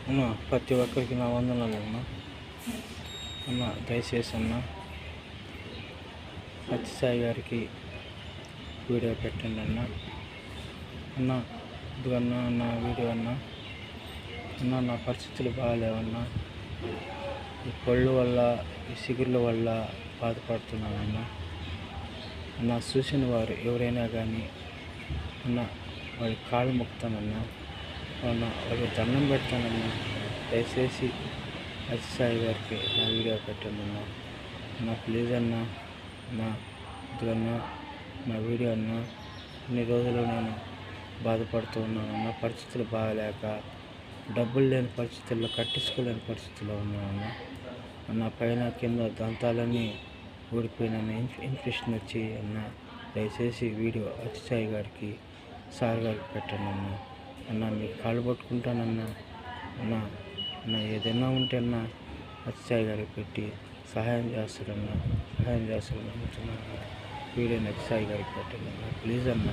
అన్న ప్రతి ఒక్కరికి నా వందనాలు అన్న. అన్న దయచేసి అన్న సత్యసాయి గారికి వీడియో పెట్టండి అన్న. అన్న ఇదిగన్నా నా వీడియో అన్న. అన్న నా పరిస్థితులు బాగాలేవన్నా. ఈ పళ్ళు వల్ల ఈ సిగుర్ల వల్ల బాధపడుతున్నానన్న. అన్న చూసిన వారు ఎవరైనా కానీ అన్న వాళ్ళ కాళ్ళు మొక్కుతానన్నా. అన్న వాళ్ళకి దండం పెడతానన్నా. దయచేసి సత్యసాయి గారికి నా వీడియో పెట్టండి అన్న. నా ప్లీజ్ అన్న. నా ఇదిగన్నా నా వీడియో అన్న. ఇన్ని రోజులు నేను బాధపడుతూ ఉన్నానన్న. పరిస్థితులు బాగాలేక డబ్బులు లేని పరిస్థితుల్లో కట్టించుకోలేని పరిస్థితుల్లో ఉన్నానన్న. అన్న పైన కింద దంతాలన్నీ ఊడిపోయిన ఇన్ఫెక్షన్ వచ్చి అన్న. దయచేసి వీడియో సత్యసాయి గారికి సార్ గారికి పెట్టండి అన్న. అన్న మీకు కాళ్ళు పట్టుకుంటానన్నా. అన్న ఏదైనా ఉంటే అన్న సత్యసాయి గారికి పెట్టి సహాయం చేస్తాడన్నా. సహాయం చేస్తాడన్నా. వీడియో సత్యసాయి గారికి పెట్టండి అన్న. ప్లీజ్ అన్న.